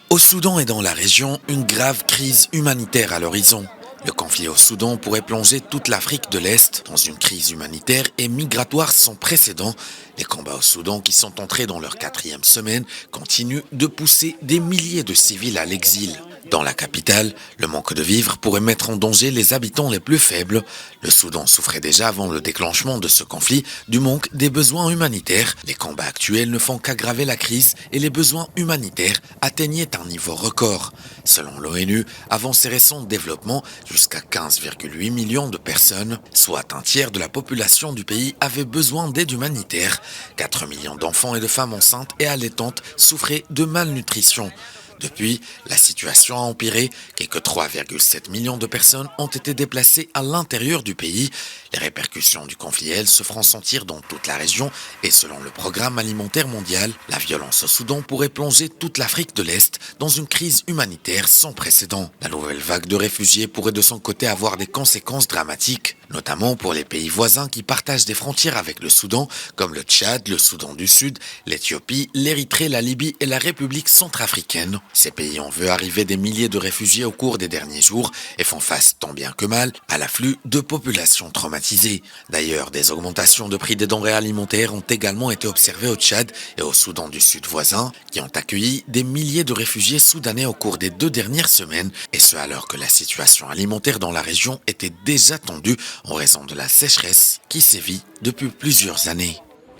Au Soudan et dans la région, une grave crise humanitaire à l'horizon. Le conflit au Soudan pourrait plonger toute l'Afrique de l'Est dans une crise humanitaire et migratoire sans précédent. Les combats au Soudan, qui sont entrés dans leur 4e semaine, continuent de pousser des milliers de civils à l'exil. Dans la capitale, le manque de vivres pourrait mettre en danger les habitants les plus faibles. Le Soudan souffrait déjà avant le déclenchement de ce conflit du manque des besoins humanitaires. Les combats actuels ne font qu'aggraver la crise et les besoins humanitaires atteignaient un niveau record. Selon l'ONU, avant ces récents développements, jusqu'à 15,8 millions de personnes, soit un tiers de la population du pays, avaient besoin d'aide humanitaire. 4 millions d'enfants et de femmes enceintes et allaitantes souffraient de malnutrition. Depuis, la situation a empiré. Quelques 3,7 millions de personnes ont été déplacées à l'intérieur du pays. Les répercussions du conflit, elles, se feront sentir dans toute la région et selon le Programme alimentaire mondial, la violence au Soudan pourrait plonger toute l'Afrique de l'Est dans une crise humanitaire sans précédent. La nouvelle vague de réfugiés pourrait de son côté avoir des conséquences dramatiques, notamment pour les pays voisins qui partagent des frontières avec le Soudan, comme le Tchad, le Soudan du Sud, l'Éthiopie, l'Érythrée, la Libye et la République centrafricaine. Ces pays ont vu arriver des milliers de réfugiés au cours des derniers jours et font face tant bien que mal à l'afflux de populations traumatisées. D'ailleurs, des augmentations de prix des denrées alimentaires ont également été observées au Tchad et au Soudan du Sud voisin, qui ont accueilli des milliers de réfugiés soudanais au cours des 2 dernières semaines, et ce alors que la situation alimentaire dans la région était déjà tendue en raison de la sécheresse qui sévit depuis plusieurs années.